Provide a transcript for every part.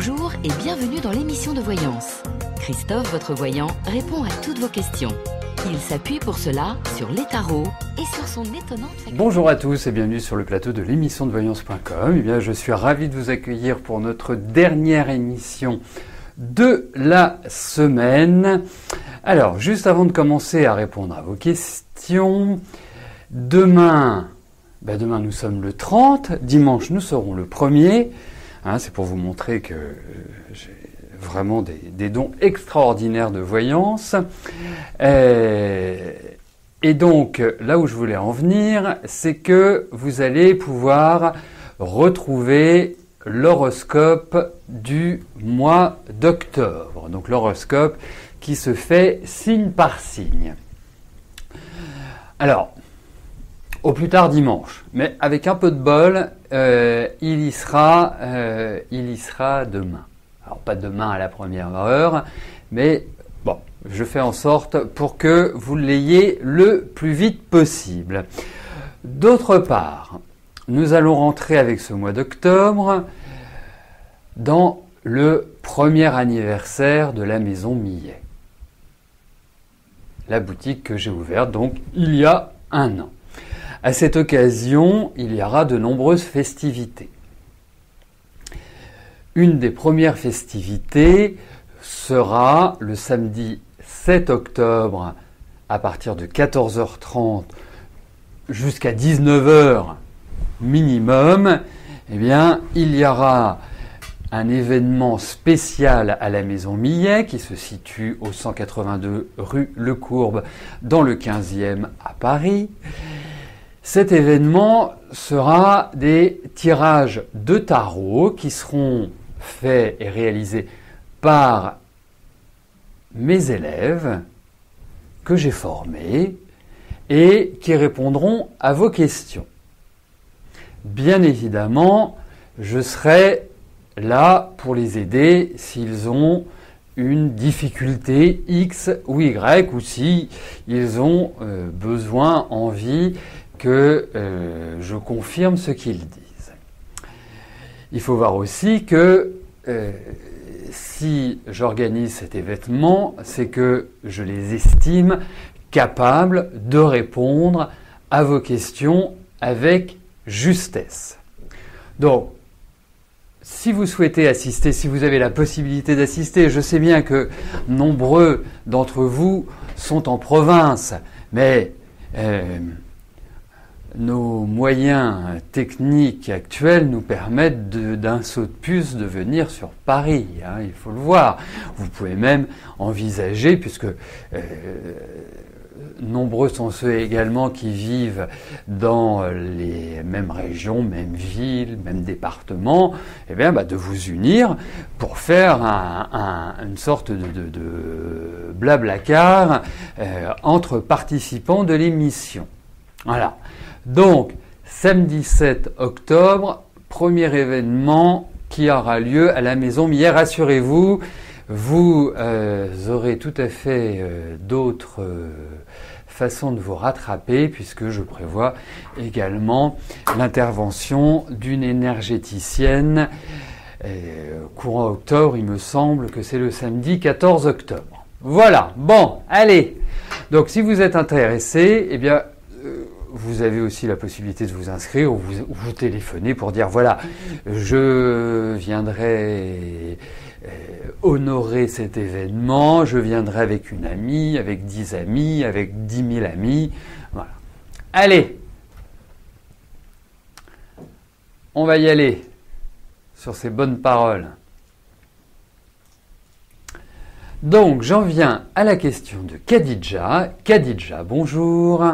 Bonjour et bienvenue dans l'émission de voyance. Christophe, votre voyant, répond à toutes vos questions. Il s'appuie pour cela sur les tarots et sur son étonnante faculté. Bonjour à tous et bienvenue sur le plateau de l'émission de voyance.com. Eh bien, je suis ravi de vous accueillir pour notre dernière émission de la semaine. Alors, juste avant de commencer à répondre à vos questions, demain nous sommes le 30, dimanche nous serons le 1er. C'est pour vous montrer que j'ai vraiment des dons extraordinaires de voyance. Et donc, là où je voulais en venir, c'est que vous allez pouvoir retrouver l'horoscope du mois d'octobre. Donc l'horoscope qui se fait signe par signe. Alors, au plus tard dimanche, mais avec un peu de bol, il y sera demain. Alors pas demain à la première heure, mais bon, je fais en sorte pour que vous l'ayez le plus vite possible. D'autre part, nous allons rentrer avec ce mois d'octobre dans le premier anniversaire de la maison Millet. La boutique que j'ai ouverte donc il y a un an. À cette occasion, il y aura de nombreuses festivités. Une des premières festivités sera le samedi 7 octobre à partir de 14h30 jusqu'à 19h minimum. Eh bien, il y aura un événement spécial à la maison Millet qui se situe au 182 rue Le Courbe dans le 15e à Paris. Cet événement sera des tirages de tarot qui seront faits et réalisés par mes élèves que j'ai formés et qui répondront à vos questions. Bien évidemment, je serai là pour les aider s'ils ont une difficulté X ou Y ou si ils ont besoin, envie que je confirme ce qu'ils disent. Il faut voir aussi que si j'organise cet événement, c'est que je les estime capables de répondre à vos questions avec justesse. Donc, si vous souhaitez assister, si vous avez la possibilité d'assister, je sais bien que nombreux d'entre vous sont en province, mais nos moyens techniques actuels nous permettent d'un saut de puce de venir sur Paris, il faut le voir. Vous pouvez même envisager, puisque nombreux sont ceux également qui vivent dans les mêmes régions, mêmes villes, mêmes départements, de vous unir pour faire une sorte de blablacar entre participants de l'émission. Voilà. Donc, samedi 7 octobre, premier événement qui aura lieu à la maison Millet. Rassurez-vous, vous aurez tout à fait d'autres façons de vous rattraper puisque je prévois également l'intervention d'une énergéticienne. Courant octobre, il me semble que c'est le samedi 14 octobre. Voilà, bon, allez. Donc, si vous êtes intéressé, vous avez aussi la possibilité de vous inscrire ou vous téléphoner pour dire voilà, je viendrai honorer cet événement, je viendrai avec une amie, avec 10 amis, avec 10 000 amis. Voilà. Allez, on va y aller sur ces bonnes paroles. Donc, j'en viens à la question de Khadija. Khadija, bonjour.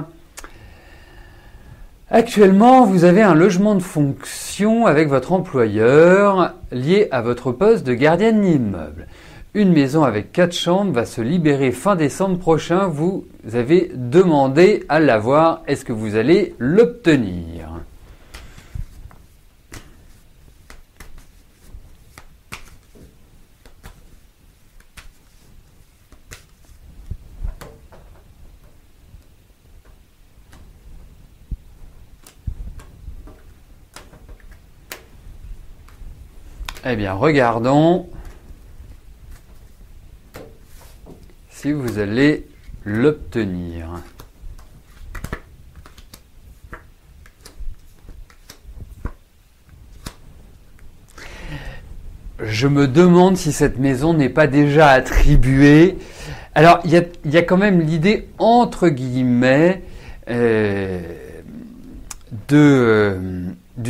Actuellement, vous avez un logement de fonction avec votre employeur lié à votre poste de gardienne d'immeuble. Une maison avec 4 chambres va se libérer fin décembre prochain. Vous avez demandé à l'avoir. Est-ce que vous allez l'obtenir ? Eh bien, regardons si vous allez l'obtenir. Je me demande si cette maison n'est pas déjà attribuée. Alors, il y a quand même l'idée, entre guillemets, d'une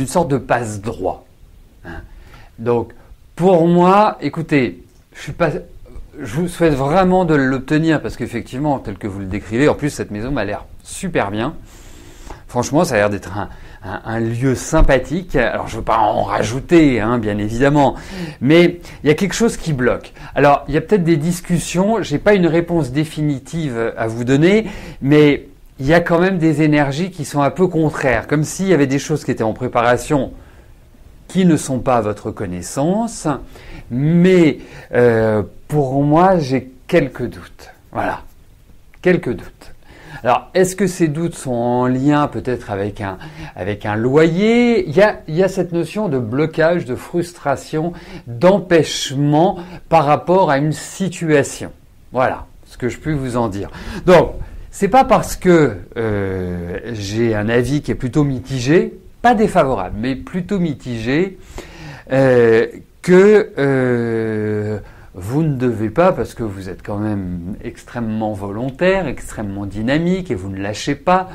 sorte de passe-droit. Hein. Donc, pour moi, écoutez, je vous souhaite vraiment de l'obtenir parce qu'effectivement, tel que vous le décrivez, en plus, cette maison m'a l'air super bien. Franchement, ça a l'air d'être un lieu sympathique. Alors, je ne veux pas en rajouter, hein, bien évidemment, mais il y a quelque chose qui bloque. Alors, il y a peut-être des discussions. J'ai pas une réponse définitive à vous donner, mais il y a quand même des énergies qui sont un peu contraires, comme s'il y avait des choses qui étaient en préparation qui ne sont pas à votre connaissance, mais pour moi, j'ai quelques doutes. Voilà, quelques doutes. Alors, est-ce que ces doutes sont en lien peut-être avec un loyer ? Il y a cette notion de blocage, de frustration, d'empêchement par rapport à une situation. Voilà ce que je peux vous en dire. Donc, c'est pas parce que j'ai un avis qui est plutôt mitigé, pas défavorable, mais plutôt mitigé, que vous ne devez pas, parce que vous êtes quand même extrêmement volontaire, extrêmement dynamique et vous ne lâchez pas.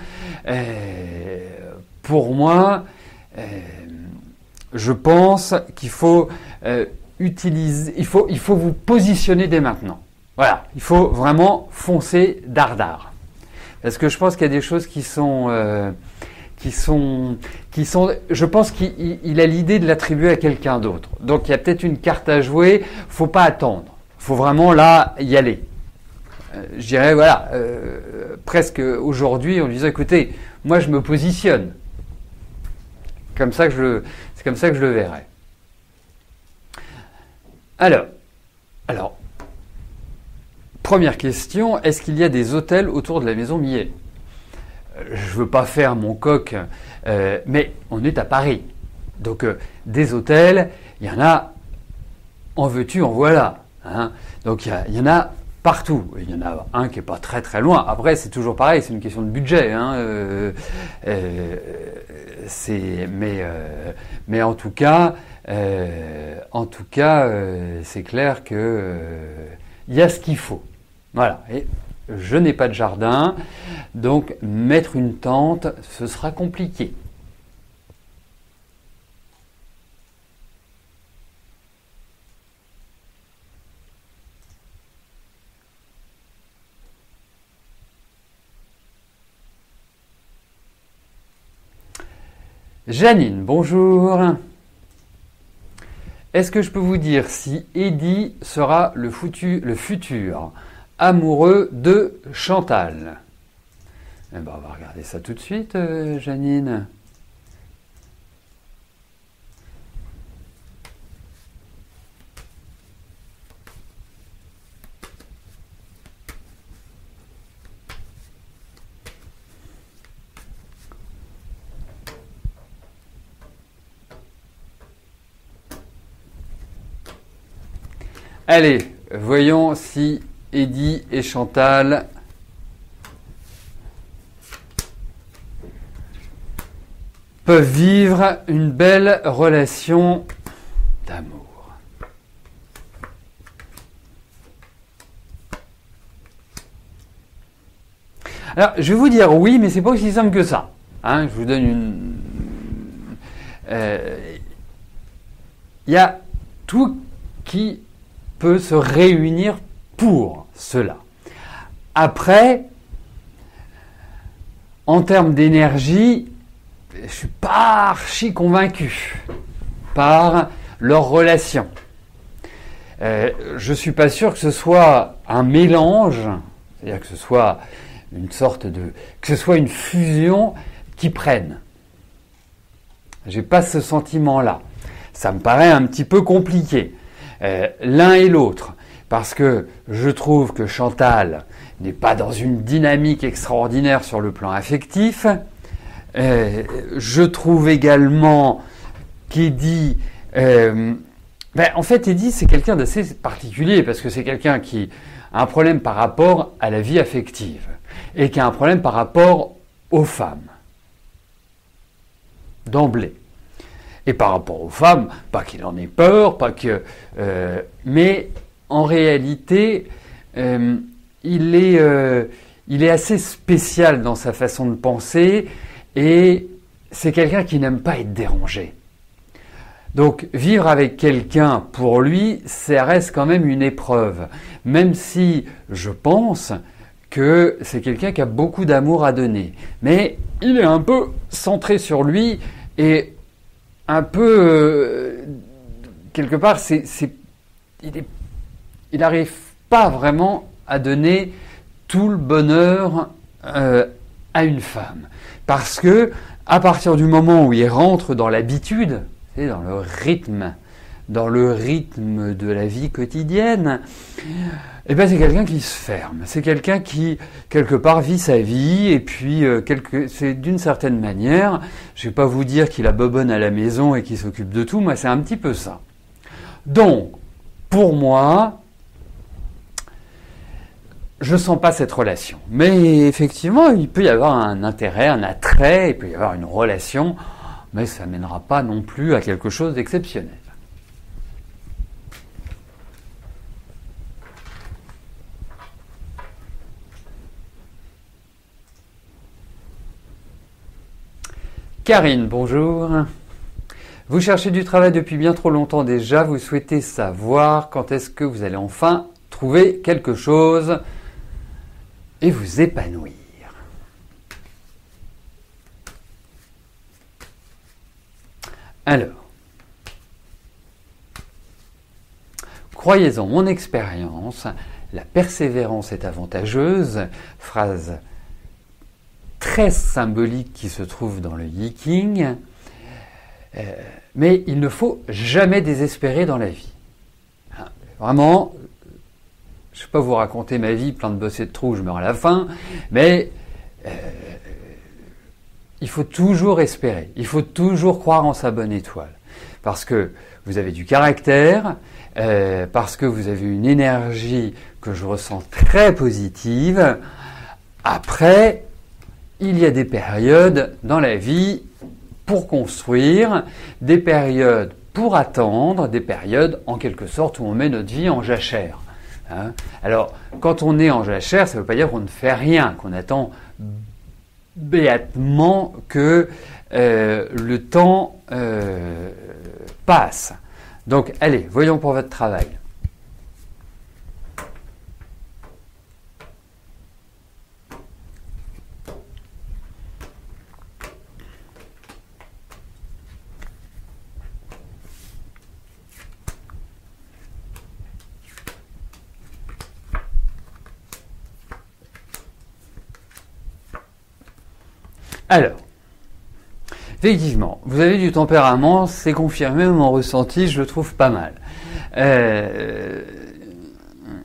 Pour moi, je pense qu'il faut il faut vous positionner dès maintenant. Voilà, il faut vraiment foncer dardard. Parce que je pense qu'il y a des choses qui sont, je pense qu'il a l'idée de l'attribuer à quelqu'un d'autre. Donc il y a peut-être une carte à jouer, faut pas attendre. Faut vraiment là y aller. Je dirais voilà, presque aujourd'hui en lui disant écoutez, moi je me positionne. C'est comme ça que je le verrai. Alors, première question, est-ce qu'il y a des hôtels autour de la maison Millet ? Je veux pas faire mon coq, mais on est à Paris. Donc des hôtels, il y en a en veux-tu, en voilà. Hein. Donc il y en a partout. Il y en a un qui est pas très très loin. Après c'est toujours pareil, c'est une question de budget. Hein. Mais en tout cas, c'est clair que il y a ce qu'il faut. Voilà. Et je n'ai pas de jardin, donc mettre une tente, ce sera compliqué. Janine, bonjour. Est-ce que je peux vous dire si Eddy sera le futur amoureux de Chantal? Eh ben, on va regarder ça tout de suite, Janine. Allez, voyons si Eddy et Chantal peuvent vivre une belle relation d'amour. Alors, je vais vous dire oui, mais c'est pas aussi simple que ça. Hein, je vous donne une... Il y a tout qui peut se réunir pour cela. Après, en termes d'énergie, je suis pas archi convaincu par leur relation. Je suis pas sûr que ce soit un mélange, c'est-à-dire que ce soit une sorte de, que ce soit une fusion qui prenne. J'ai pas ce sentiment-là. Ça me paraît un petit peu compliqué. L'un et l'autre, parce que je trouve que Chantal n'est pas dans une dynamique extraordinaire sur le plan affectif. Je trouve également qu'Eddy En fait, Eddie, c'est quelqu'un d'assez particulier parce que c'est quelqu'un qui a un problème par rapport à la vie affective et qui a un problème par rapport aux femmes, d'emblée. Et par rapport aux femmes, pas qu'il en ait peur, mais en réalité, il est assez spécial dans sa façon de penser et c'est quelqu'un qui n'aime pas être dérangé. Donc vivre avec quelqu'un, pour lui, ça reste quand même une épreuve, même si je pense que c'est quelqu'un qui a beaucoup d'amour à donner. Mais il est un peu centré sur lui et un peu, quelque part, il n'arrive pas vraiment à donner tout le bonheur à une femme. Parce que à partir du moment où il rentre dans l'habitude, dans le rythme de la vie quotidienne, c'est quelqu'un qui se ferme. C'est quelqu'un qui, quelque part, vit sa vie et puis, c'est d'une certaine manière, je ne vais pas vous dire qu'il a bobonne à la maison et qu'il s'occupe de tout, mais c'est un petit peu ça. Donc, pour moi, je ne sens pas cette relation. Mais effectivement, il peut y avoir un intérêt, un attrait, il peut y avoir une relation, mais ça ne mènera pas non plus à quelque chose d'exceptionnel. Karine, bonjour. Vous cherchez du travail depuis bien trop longtemps déjà, vous souhaitez savoir quand est-ce que vous allez enfin trouver quelque chose et vous épanouir. Alors, croyez-en mon expérience, la persévérance est avantageuse, phrase très symbolique qui se trouve dans le Yiking, mais il ne faut jamais désespérer dans la vie. Vraiment, je ne vais pas vous raconter ma vie, plein de bosses et de trous, je meurs à la fin, mais il faut toujours espérer, il faut toujours croire en sa bonne étoile, parce que vous avez du caractère, parce que vous avez une énergie que je ressens très positive. Après, il y a des périodes dans la vie pour construire, des périodes pour attendre, des périodes en quelque sorte où on met notre vie en jachère. Alors, quand on est en jachère, ça ne veut pas dire qu'on ne fait rien, qu'on attend béatement que le temps passe. Donc, allez, voyons pour votre travail. Alors, effectivement, vous avez du tempérament, c'est confirmé, mon ressenti, je le trouve pas mal.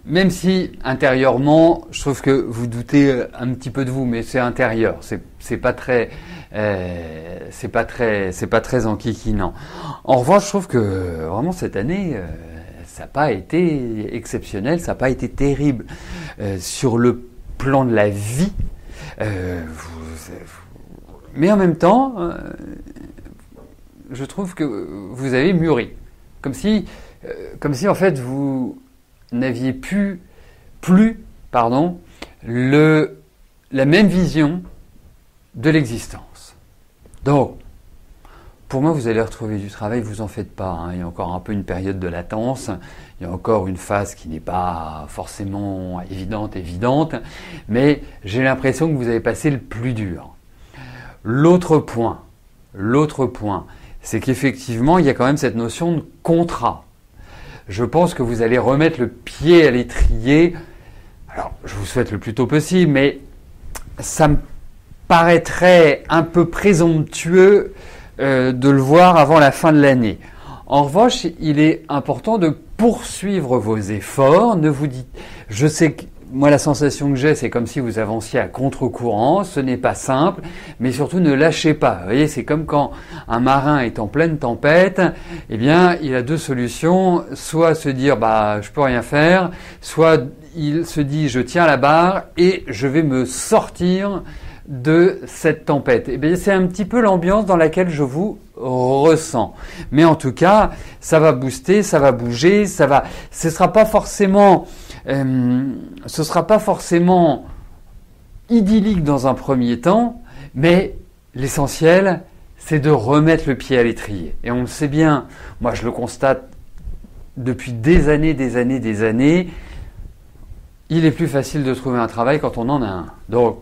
Même si intérieurement, je trouve que vous doutez un petit peu de vous, mais c'est intérieur, c'est pas très enquiquinant. En revanche, je trouve que vraiment cette année, ça n'a pas été exceptionnel, ça n'a pas été terrible sur le plan de la vie. Mais en même temps, je trouve que vous avez mûri. Comme si en fait vous n'aviez plus la même vision de l'existence. Donc, pour moi, vous allez retrouver du travail, vous en faites pas. Il y a encore un peu une période de latence, il y a encore une phase qui n'est pas forcément évidente, mais j'ai l'impression que vous avez passé le plus dur. L'autre point, c'est qu'effectivement, il y a quand même cette notion de contrat. Je pense que vous allez remettre le pied à l'étrier. Alors, je vous souhaite le plus tôt possible, mais ça me paraîtrait un peu présomptueux de le voir avant la fin de l'année. En revanche, il est important de poursuivre vos efforts. Ne vous dites, je sais que moi, la sensation que j'ai, c'est comme si vous avanciez à contre-courant. Ce n'est pas simple, mais surtout ne lâchez pas. Vous voyez, c'est comme quand un marin est en pleine tempête. Eh bien, il a deux solutions. Soit se dire, bah, je peux rien faire. Soit il se dit, je tiens la barre et je vais me sortir de cette tempête. Eh bien, c'est un petit peu l'ambiance dans laquelle je vous ressens. Mais en tout cas, ça va booster, ça va bouger, ce sera pas forcément idyllique dans un premier temps, mais l'essentiel, c'est de remettre le pied à l'étrier. Et on le sait bien, moi je le constate depuis des années, il est plus facile de trouver un travail quand on en a un. Donc,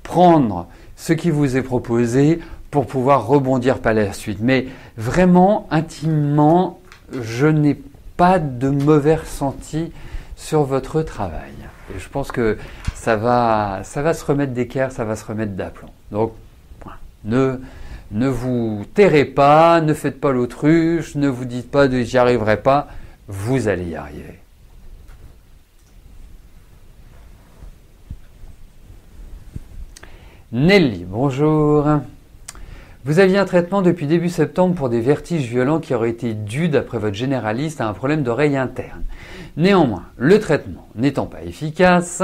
prendre ce qui vous est proposé pour pouvoir rebondir par la suite. Mais vraiment, intimement, je n'ai pas de mauvais ressenti sur votre travail. Et je pense que ça va se remettre d'équerre, ça va se remettre d'aplomb. Donc, ne vous tairez pas, ne faites pas l'autruche, ne vous dites pas de j'y arriverai pas, vous allez y arriver. Nelly, bonjour. Vous aviez un traitement depuis début septembre pour des vertiges violents qui auraient été dus, d'après votre généraliste, à un problème d'oreille interne. Néanmoins, le traitement n'étant pas efficace,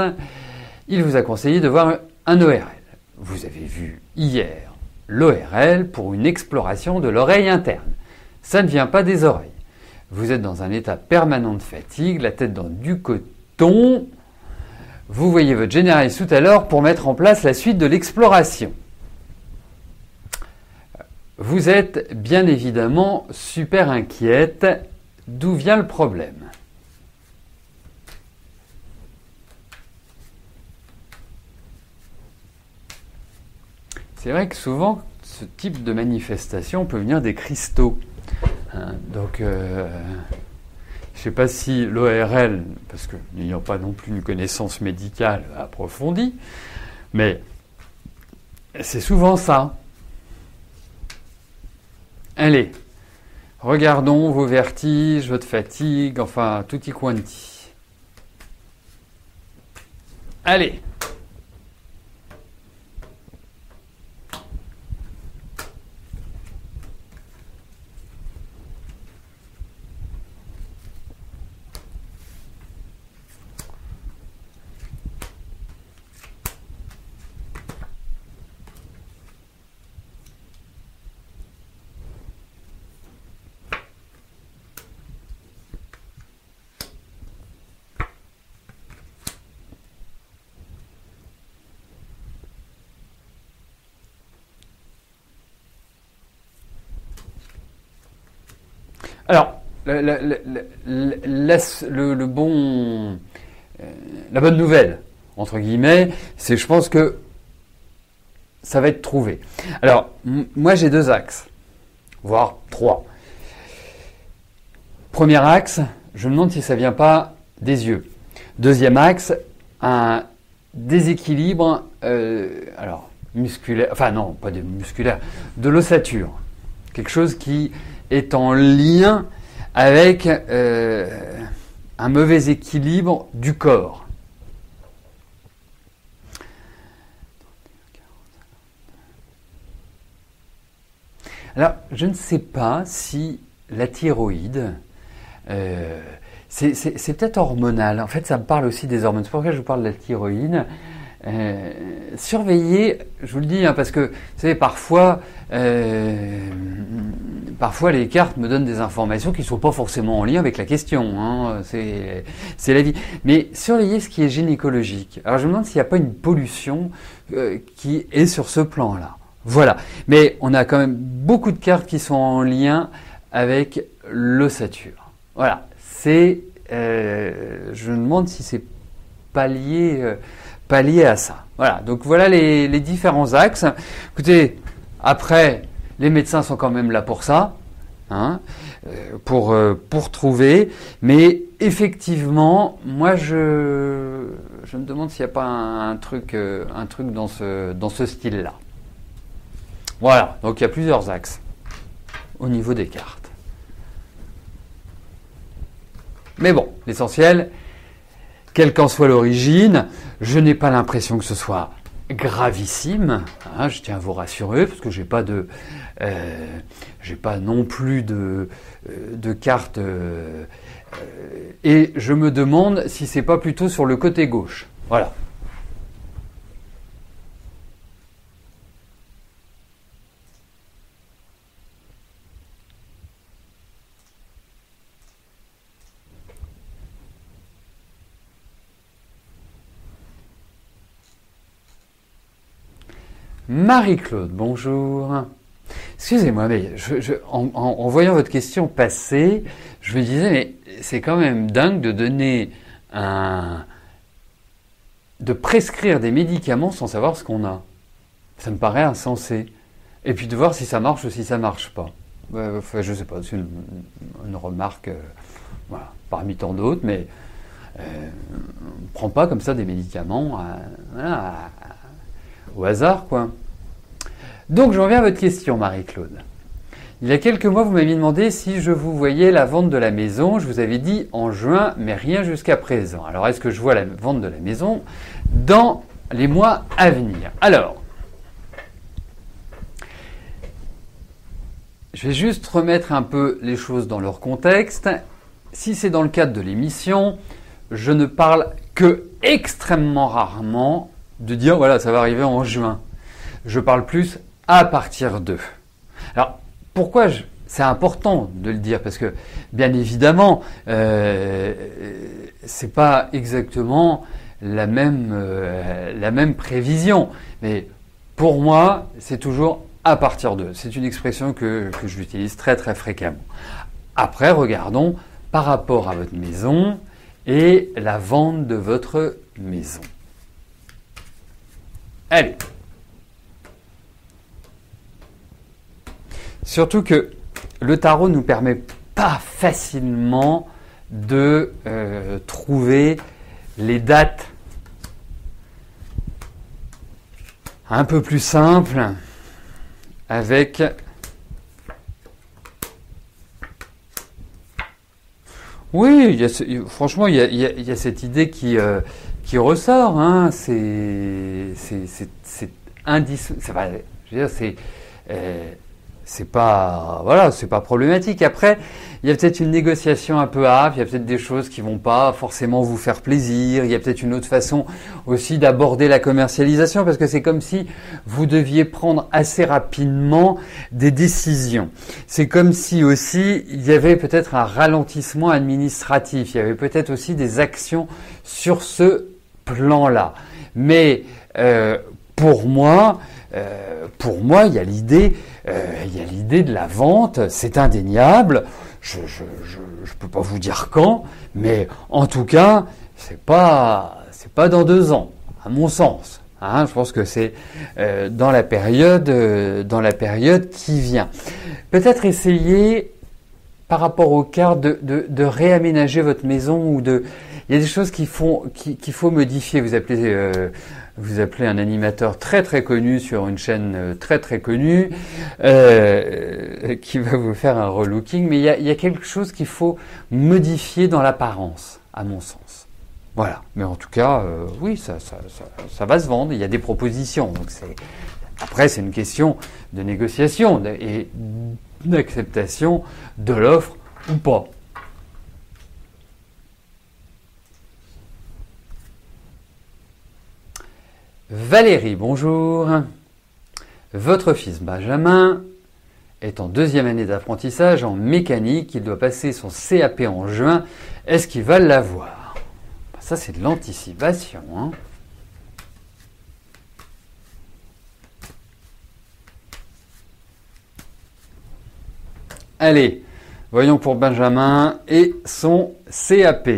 il vous a conseillé de voir un ORL. Vous avez vu hier l'ORL pour une exploration de l'oreille interne. Ça ne vient pas des oreilles. Vous êtes dans un état permanent de fatigue, la tête dans du coton. Vous voyez votre généraliste tout à l'heure pour mettre en place la suite de l'exploration. Vous êtes bien évidemment super inquiète. D'où vient le problème? C'est vrai que souvent, ce type de manifestation peut venir des cristaux. Donc, je ne sais pas si l'ORL, parce que n'ayant pas non plus une connaissance médicale approfondie, mais c'est souvent ça. Allez, regardons vos vertiges, votre fatigue, enfin, tutti quanti. Allez. Alors, la bonne nouvelle, entre guillemets, c'est je pense que ça va être trouvé. Alors, moi j'ai deux axes, voire trois. Premier axe, je me demande si ça ne vient pas des yeux. Deuxième axe, un déséquilibre, musculaire, enfin non, pas musculaire, de l'ossature. Quelque chose qui est en lien avec un mauvais équilibre du corps. Alors, je ne sais pas si la thyroïde, c'est peut-être hormonal. En fait, ça me parle aussi des hormones. C'est pour ça que je vous parle de la thyroïde. Surveillez, je vous le dis, parce que, vous savez, parfois les cartes me donnent des informations qui ne sont pas forcément en lien avec la question. C'est la vie. Mais surveillez ce qui est gynécologique. Alors, je me demande s'il n'y a pas une pollution qui est sur ce plan-là. Voilà. Mais on a quand même beaucoup de cartes qui sont en lien avec l'ossature. Voilà. Je me demande si c'est pas lié à ça. Voilà, donc voilà les différents axes. Écoutez, après, les médecins sont quand même là pour ça, pour trouver. Mais effectivement, moi, je me demande s'il n'y a pas un truc dans ce style-là. Voilà, donc il y a plusieurs axes au niveau des cartes. Mais bon, l'essentiel, quelle qu'en soit l'origine, je n'ai pas l'impression que ce soit gravissime, hein, je tiens à vous rassurer, parce que j'ai pas non plus de carte, et je me demande si c'est pas plutôt sur le côté gauche. Voilà. Marie-Claude, bonjour. Excusez-moi, mais en voyant votre question passer, je me disais, mais c'est quand même dingue de de prescrire des médicaments sans savoir ce qu'on a. Ça me paraît insensé. Et puis de voir si ça marche ou si ça marche pas. Enfin, je sais pas, c'est une remarque, voilà, parmi tant d'autres, mais on ne prend pas comme ça des médicaments voilà, au hasard, quoi. Donc, je reviens à votre question, Marie-Claude. Il y a quelques mois, vous m'aviez demandé si je vous voyais la vente de la maison. Je vous avais dit en juin, mais rien jusqu'à présent. Alors, est-ce que je vois la vente de la maison dans les mois à venir? Alors, je vais juste remettre un peu les choses dans leur contexte. Si c'est dans le cadre de l'émission, je ne parle que extrêmement rarement de dire, voilà, ça va arriver en juin. Je parle plus à partir de. Alors, pourquoi c'est important de le dire? Parce que, bien évidemment, c'est pas exactement la même prévision. Mais pour moi, c'est toujours à partir de. C'est une expression que j'utilise très très fréquemment. Après, regardons par rapport à votre maison et la vente de votre maison. Allez. Surtout que le tarot ne nous permet pas facilement de trouver les dates un peu plus simples avec oui, franchement, il y a cette idée qui ressort. Hein, c'est indissociable. Je veux dire, c'est pas voilà, c'est pas problématique. Après, il y a peut-être une négociation un peu âpre, il y a peut-être des choses qui vont pas forcément vous faire plaisir, il y a peut-être une autre façon aussi d'aborder la commercialisation parce que c'est comme si vous deviez prendre assez rapidement des décisions. C'est comme si aussi il y avait peut-être un ralentissement administratif, il y avait peut-être aussi des actions sur ce plan-là. Mais pour moi, il y a l'idée de la vente, c'est indéniable. Je peux pas vous dire quand, mais en tout cas, c'est pas dans 2 ans, à mon sens. Hein, je pense que c'est dans la période qui vient. Peut-être essayer par rapport aux cartes de réaménager votre maison ou il y a des choses qu'il faut modifier. Vous appelez un animateur très très connu sur une chaîne très très connue qui va vous faire un relooking, mais il y a quelque chose qu'il faut modifier dans l'apparence, à mon sens. Voilà. Mais en tout cas, oui, ça va se vendre. Il y a des propositions. Donc après, c'est une question de négociation et d'acceptation de l'offre ou pas. Valérie, bonjour. Votre fils Benjamin est en 2e année d'apprentissage en mécanique. Il doit passer son CAP en juin. Est-ce qu'il va l'avoir? Ça, c'est de l'anticipation. Hein. Allez, voyons pour Benjamin et son CAP.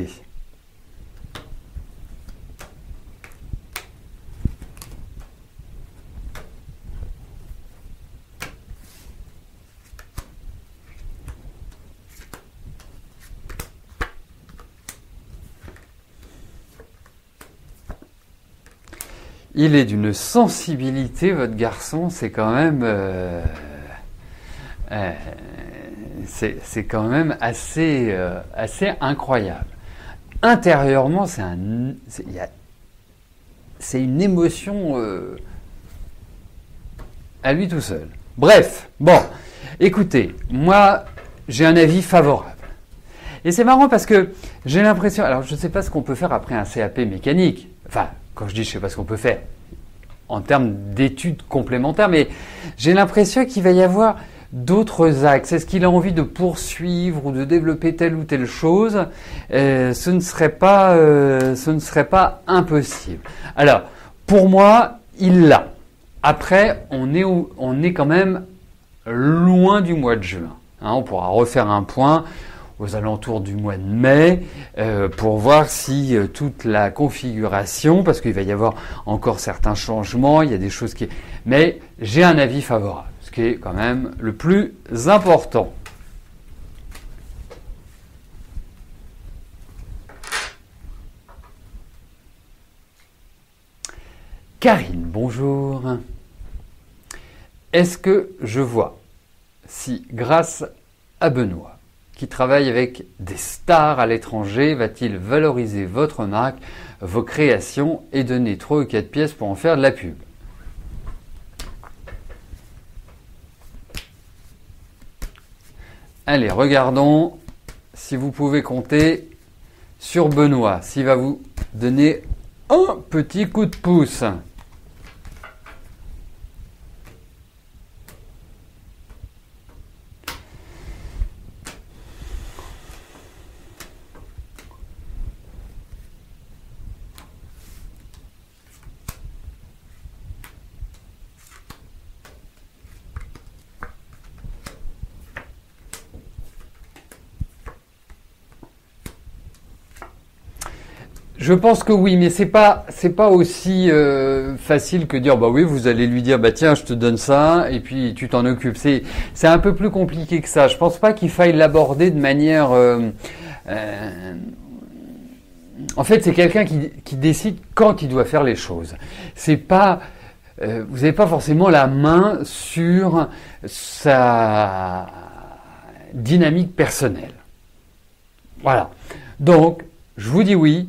Il est d'une sensibilité, votre garçon, c'est quand même, c'est quand même assez incroyable. intérieurement, c'est une émotion à lui tout seul. Bref, bon, écoutez, moi, j'ai un avis favorable. Et c'est marrant parce que j'ai l'impression, alors je ne sais pas ce qu'on peut faire après un CAP mécanique, enfin, quand je dis je ne sais pas ce qu'on peut faire, en termes d'études complémentaires, mais j'ai l'impression qu'il va y avoir d'autres axes. Est-ce qu'il a envie de poursuivre ou de développer telle ou telle chose? Ce ne serait pas impossible. Alors, pour moi, il l'a. Après, on est quand même loin du mois de juin. Hein, on pourra refaire un point aux alentours du mois de mai pour voir si toute la configuration, parce qu'il va y avoir encore certains changements, il y a des choses qui... Mais j'ai un avis favorable, ce qui est quand même le plus important. Karine, bonjour. Est-ce que je vois si, grâce à Benoît, qui travaille avec des stars à l'étranger, va-t-il valoriser votre marque, vos créations et donner 3 ou 4 pièces pour en faire de la pub? Allez, regardons si vous pouvez compter sur Benoît, s'il va vous donner un petit coup de pouce. Je pense que oui, mais c'est pas aussi facile que dire bah oui, vous allez lui dire bah tiens, je te donne ça et puis tu t'en occupes. C'est un peu plus compliqué que ça. Je pense pas qu'il faille l'aborder de manière en fait, c'est quelqu'un qui décide quand il doit faire les choses. C'est pas vous n'avez pas forcément la main sur sa dynamique personnelle. Voilà. Donc, je vous dis oui.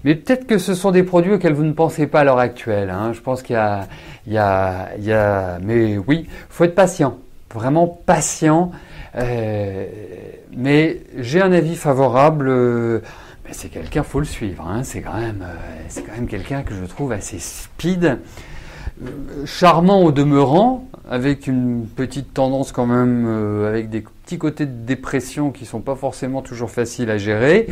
Mais peut-être que ce sont des produits auxquels vous ne pensez pas à l'heure actuelle. Hein. Je pense qu'il y a, mais oui, faut être patient, vraiment patient. Mais j'ai un avis favorable. Mais c'est quelqu'un, faut le suivre. Hein. C'est quand même quelqu'un que je trouve assez speed, charmant au demeurant, avec une petite tendance quand même, avec des petits côtés de dépression qui sont pas forcément toujours faciles à gérer.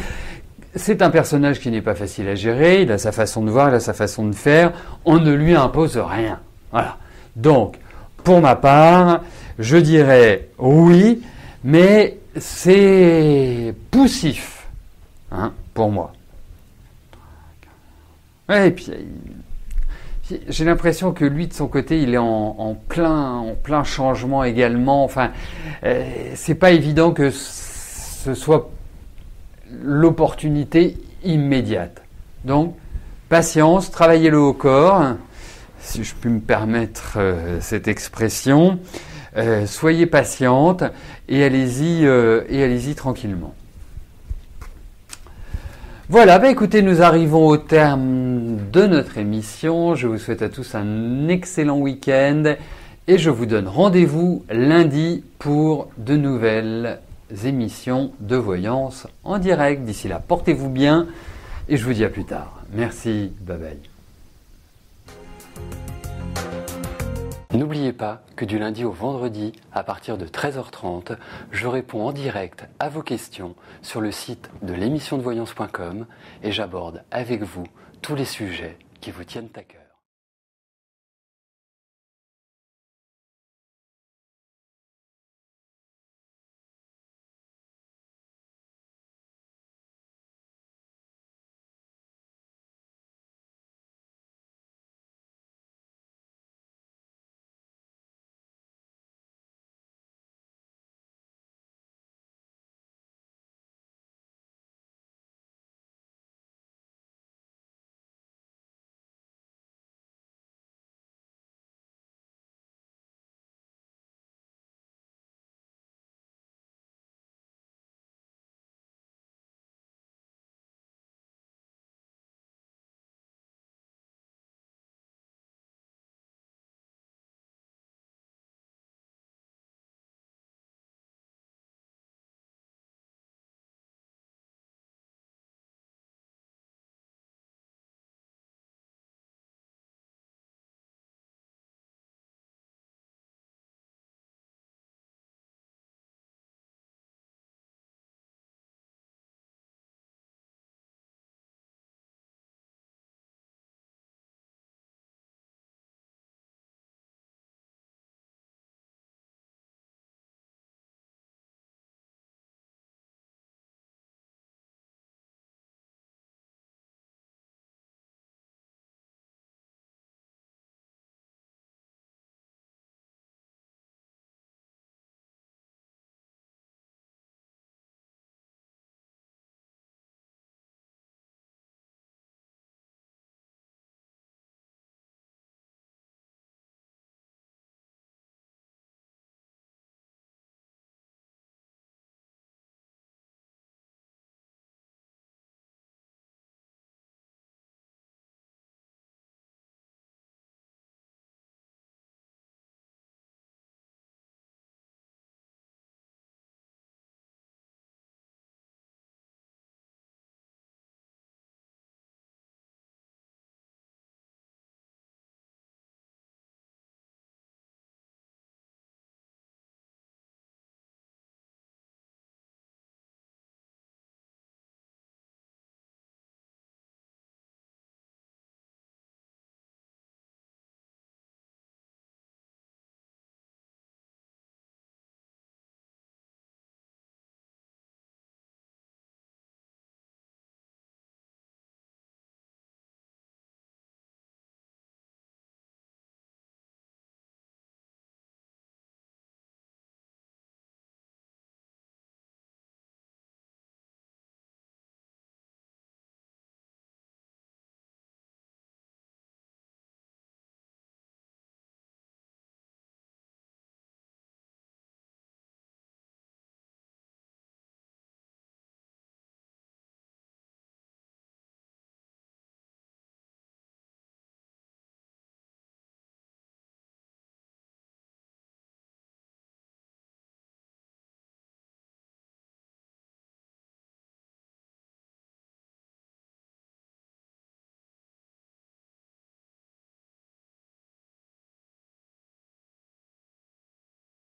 C'est un personnage qui n'est pas facile à gérer, il a sa façon de voir, il a sa façon de faire, on ne lui impose rien. Voilà. Donc, pour ma part, je dirais oui, mais c'est poussif, hein, pour moi. Ouais, et puis, j'ai l'impression que lui, de son côté, il est en plein changement également. Enfin, c'est pas évident que ce soit l'opportunité immédiate. Donc, patience, travaillez-le au corps, si je puis me permettre cette expression. Soyez patiente et allez-y tranquillement. Voilà, bah écoutez, nous arrivons au terme de notre émission. Je vous souhaite à tous un excellent week-end et je vous donne rendez-vous lundi pour de nouvelles émissions de voyance en direct. D'ici là, portez-vous bien et je vous dis à plus tard. Merci, bye bye. N'oubliez pas que du lundi au vendredi, à partir de 13h30, je réponds en direct à vos questions sur le site de l'émission de voyance.com et j'aborde avec vous tous les sujets qui vous tiennent à cœur.